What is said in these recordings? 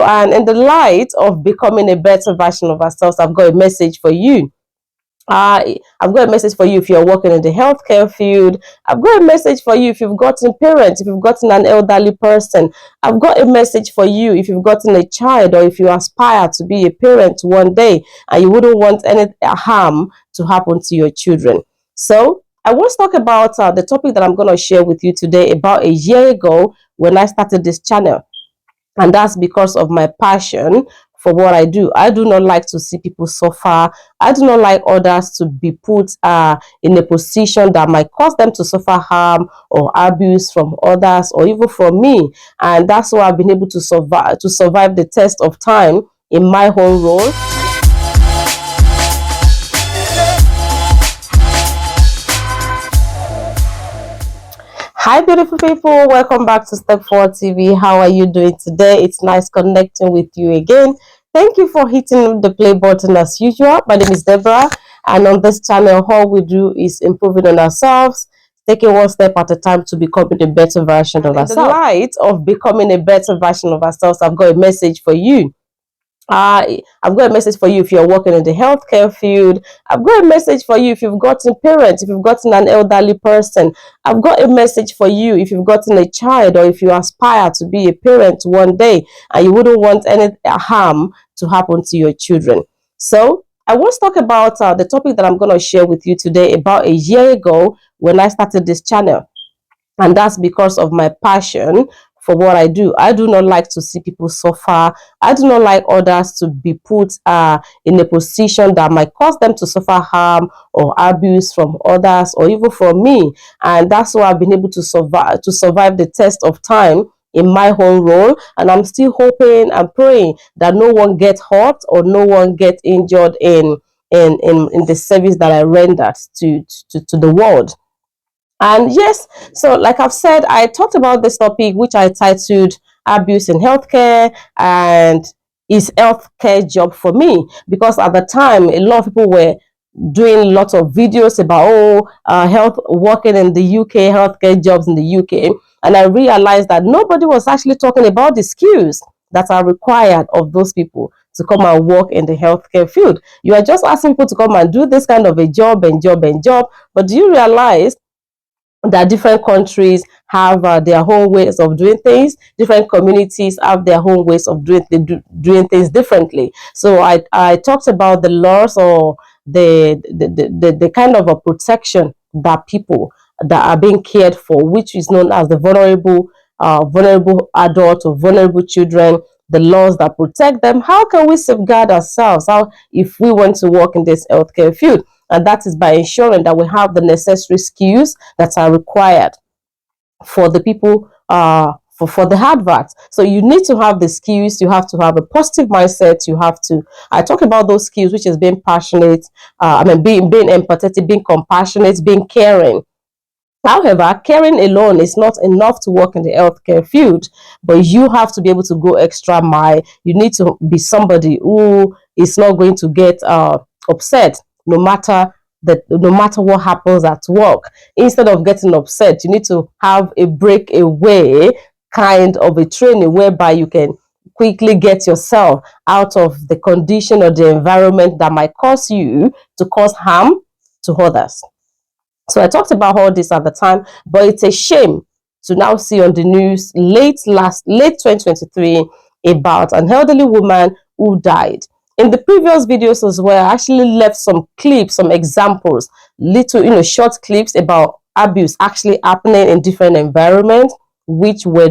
And in the light of becoming a better version of ourselves, I've got a message for you. I've got a message for you if you're working in the healthcare field. I've got a message for you if you've gotten parents, if you've gotten an elderly person. I've got a message for you if you've gotten a child, or if you aspire to be a parent one day and you wouldn't want any harm to happen to your children. So I want to talk about the topic that I'm going to share with you today. About a year ago when I started this channel, and that's because of my passion for what I do. I do not like to see people suffer. I do not like others to be put in a position that might cause them to suffer harm or abuse from others or even from me. And that's why I've been able to survive the test of time in my own role. Hi beautiful people, welcome back to Step Forward TV. How are you doing today? It's nice connecting with you again. Thank you for hitting the play button as usual. My name is Deborah, and on this channel all we do is improving on ourselves, taking one step at a time to becoming a better version of ourselves. In the light of becoming a better version of ourselves, I've got a message for you. I've got a message for you if you're working in the healthcare field. I've got a message for you if you've gotten parents, if you've gotten an elderly person. I've got a message for you if you've gotten a child, or if you aspire to be a parent one day and you wouldn't want any harm to happen to your children. So I want to talk about the topic that I'm going to share with you today. About a year ago when I started this channel, and that's because of my passion for what I do. I do not like to see people suffer. I do not like others to be put in a position that might cause them to suffer harm or abuse from others or even from me. And that's why I've been able to survive the test of time in my own role. And I'm still hoping and praying that no one gets hurt or no one gets injured in the service that I rendered to the world. And yes, so like I've said, I talked about this topic, which I titled Abuse in Healthcare, and is healthcare job for me? Because at the time, a lot of people were doing lots of videos about health, working in the UK, healthcare jobs in the UK. And I realized that nobody was actually talking about the skills that are required of those people to come and work in the healthcare field. You are just asking people to come and do this kind of a job and job and job. But do you realize that different countries have their own ways of doing things? Different communities have their own ways of doing things differently. So I talked about the laws, or the kind of a protection that people that are being cared for, which is known as the vulnerable adults or vulnerable children, the laws that protect them. How can we safeguard ourselves? How, if we want to work in this healthcare field? And that is by ensuring that we have the necessary skills that are required for the people, for the adverts. So you need to have the skills. You have to have a positive mindset. You have to, I talk about those skills, which is being passionate, being empathetic, being compassionate, being caring. However, caring alone is not enough to work in the healthcare field, but you have to be able to go extra mile. You need to be somebody who is not going to get upset no matter what happens at work. Instead of getting upset, you need to have a breakaway kind of a training whereby you can quickly get yourself out of the condition or the environment that might cause you to cause harm to others. So I talked about all this at the time, but it's a shame to now see on the news late 2023 about an elderly woman who died. In the previous videos as well, I actually left some clips, some examples, little, short clips about abuse actually happening in different environments, which were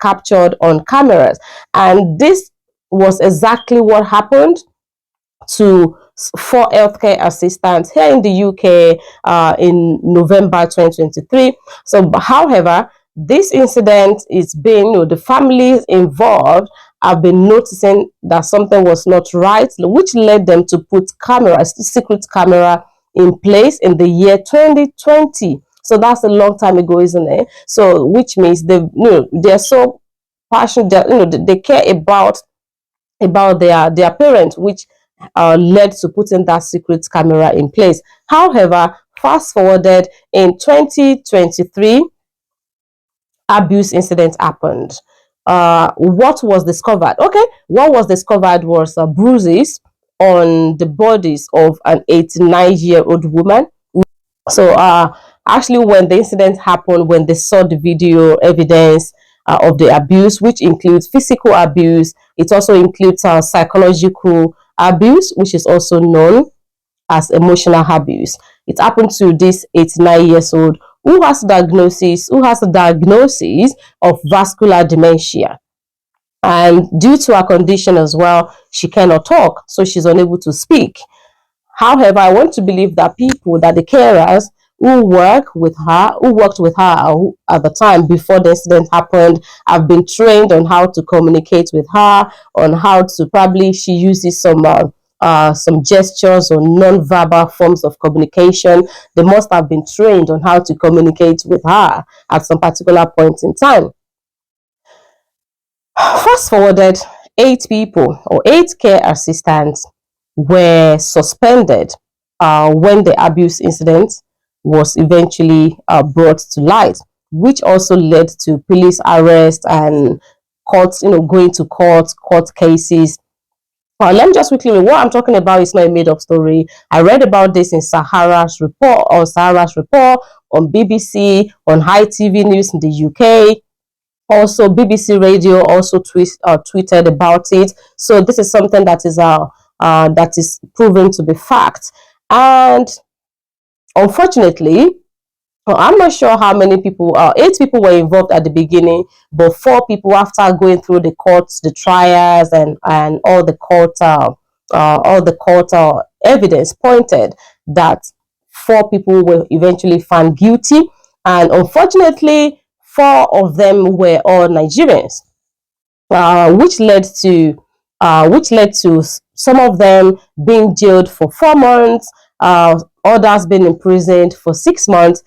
captured on cameras. And this was exactly what happened to 4 healthcare assistants here in the UK in November 2023. So, however, this incident is being, the families involved have been noticing that something was not right, which led them to put cameras, secret camera, in place in the year 2020. So that's a long time ago, isn't it? So, which means they're so passionate, they care about their parents, which led to putting that secret camera in place. However, fast forwarded in 2023, abuse incident happened. what was discovered? Okay, what was discovered was bruises on the bodies of an 89-year-old woman. So actually, when the incident happened, when they saw the video evidence of the abuse, which includes physical abuse, it also includes psychological abuse, which is also known as emotional abuse. It happened to this 89 years old who has a diagnosis of vascular dementia. And due to her condition as well, she cannot talk, so she's unable to speak. However, I want to believe that the carers who worked with her at the time before the incident happened, have been trained on how to communicate with her, on how to probably she uses some gestures or non-verbal forms of communication. They must have been trained on how to communicate with her at some particular point in time. Fast forwarded, eight care assistants were suspended when the abuse incident was eventually brought to light, which also led to police arrest and courts, going to court cases. Let me just quickly, what I'm talking about is not a made-up story. I read about this in Sahara's report on BBC, on High TV News in the UK. Also, BBC Radio also tweeted about it. So this is something that is proven to be fact. And unfortunately, I'm not sure how many people, 8 people were involved at the beginning, but 4 people, after going through the courts, the trials, and all the court evidence pointed that 4 people were eventually found guilty, and unfortunately, 4 of them were all Nigerians, uh, which led to which led to some of them being jailed for 4 months, others being imprisoned for 6 months,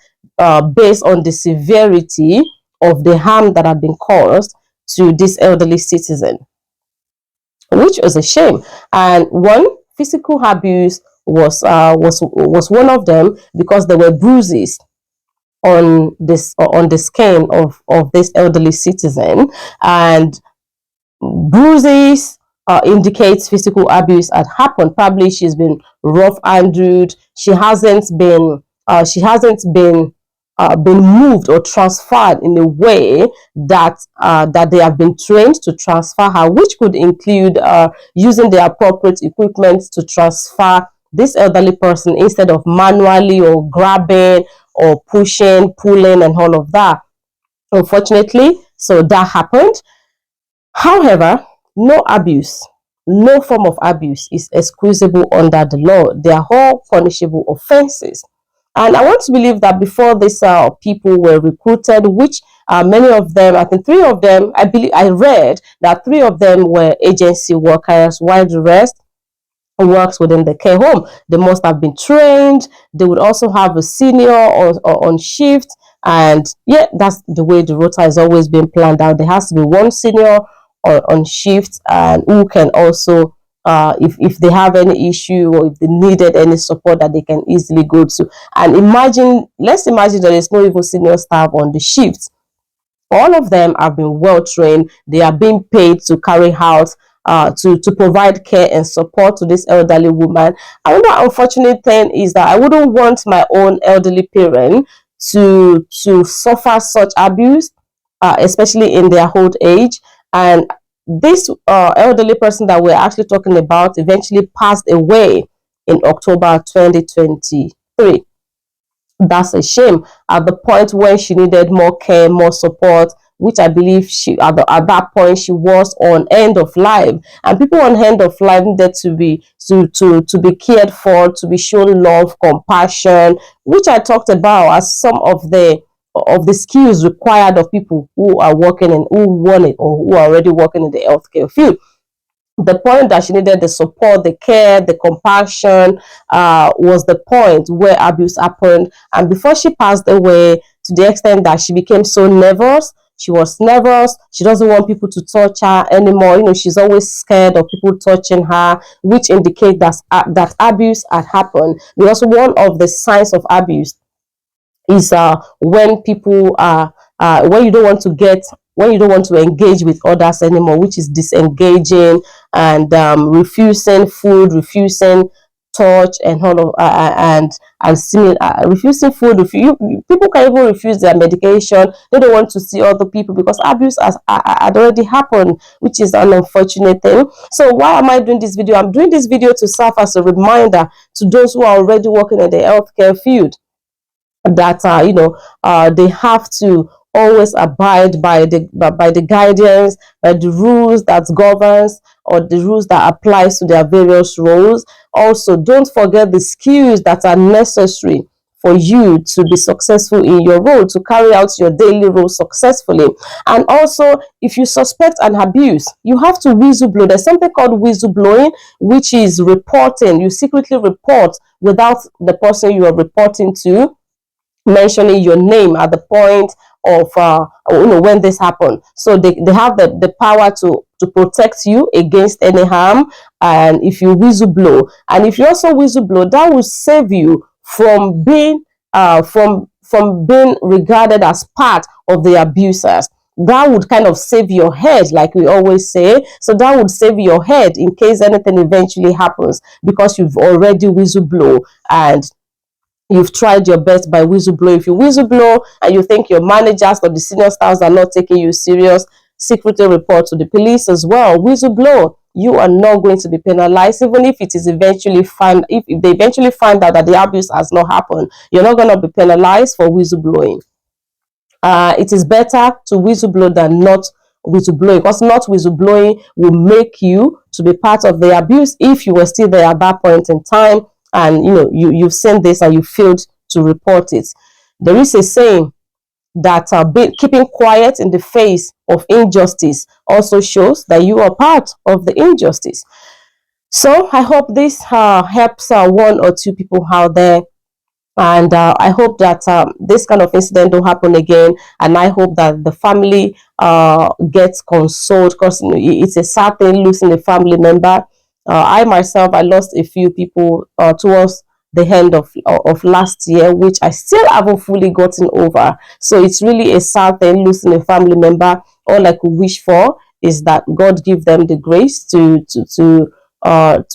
based on the severity of the harm that had been caused to this elderly citizen, which was a shame. And one, physical abuse was one of them, because there were bruises on the skin of this elderly citizen, and bruises indicates physical abuse had happened. Probably she's been rough handled. She hasn't been moved or transferred in a way that they have been trained to transfer her, which could include using the appropriate equipment to transfer this elderly person instead of manually or grabbing or pushing, pulling, and all of that. Unfortunately, so that happened. However, no form of abuse is excusable under the law. They are all punishable offenses. And I want to believe that before these people were recruited, which many of them, I think 3 of them, I read that 3 of them were agency workers, while the rest works within the care home. They must have been trained. They would also have a senior or on shift. And yeah, that's the way the rota has always been planned out. There has to be one senior or on shift, and who can also, if they have any issue or if they needed any support, that they can easily go to. And let's imagine that there's no even senior staff on the shift. All of them have been well trained. They are being paid to carry out, to provide care and support to this elderly woman. Another unfortunate thing is that I wouldn't want my own elderly parent to suffer such abuse, especially in their old age. And this elderly person that we're actually talking about eventually passed away in October 2023. That's a shame. At the point when she needed more care, more support, which I believe at that point she was on end of life, and people on end of life needed to be cared for, to be shown love, compassion, which I talked about as some of the skills required of people who are working and who want it, or who are already working in the healthcare field. The point that she needed the support, the care, the compassion, was the point where abuse happened. And before she passed away, to the extent that she became so nervous, she was nervous. She doesn't want people to touch her anymore. She's always scared of people touching her, which indicates that abuse had happened. Because one of the signs of abuse is when people are when you don't want to get when you don't want to engage with others anymore, which is disengaging and refusing food, refusing touch, and all of and similar, refusing food. People can even refuse their medication. They don't want to see other people because abuse had already happened, which is an unfortunate thing. So why am I doing this video? I'm doing this video to serve as a reminder to those who are already working in the healthcare field that they have to always abide by the guidance, by the rules that governs, or the rules that applies to their various roles. Also, don't forget the skills that are necessary for you to be successful in your role, to carry out your daily role successfully. And also, if you suspect an abuse, you have to whistleblow. There's something called whistleblowing, which is reporting. You secretly report without the person you are reporting to mentioning your name at the point of when this happened. So they have the power to protect you against any harm. And if you whistleblow, and if you also whistleblow, that will save you from being from being regarded as part of the abusers. That would kind of save your head, like we always say. So that would save your head in case anything eventually happens, because you've already whistleblow and you've tried your best by whistleblow. If you whistleblow and you think your managers or the senior staffs are not taking you serious, secretly report to the police as well. Whistleblow. You are not going to be penalized, even if it is eventually if they eventually find out that the abuse has not happened. You're not going to be penalized for whistleblowing. It is better to whistleblow than not whistleblowing, because not whistleblowing will make you to be part of the abuse if you were still there at that point in time, and you've seen this and you failed to report it. There is a saying that keeping quiet in the face of injustice also shows that you are part of the injustice. So I hope this helps one or two people out there. And I hope that this kind of incident don't happen again. And I hope that the family gets consoled, because it's a sad thing losing a family member. I myself, I lost a few people towards the end of last year, which I still haven't fully gotten over. So it's really a sad thing losing a family member. All I could wish for is that God give them the grace to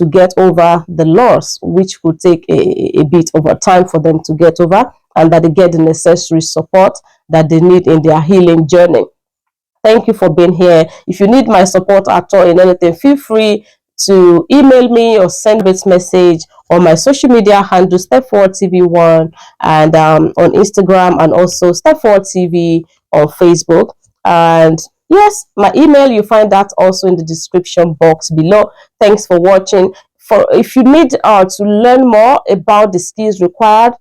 get over the loss, which could take a bit of a time for them to get over, and that they get the necessary support that they need in their healing journey. Thank you for being here. If you need my support at all in anything, feel free to email me or send me a message on my social media handle, stepforwardtv1, and on Instagram, and also stepforwardtv on Facebook. And yes, my email, you find that also in the description box below. Thanks for watching. If you need to learn more about the skills required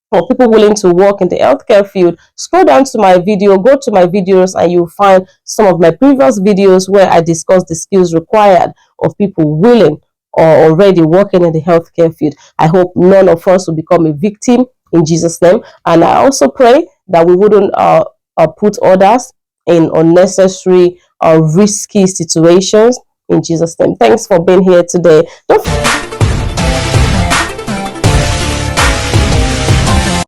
for people willing to work in the healthcare field, scroll down to my video, go to my videos, and you'll find some of my previous videos where I discuss the skills required of people willing or already working in the healthcare field. I hope none of us will become a victim in Jesus' name. And I also pray that we wouldn't put others in unnecessary or risky situations in Jesus' name. Thanks for being here today. Don't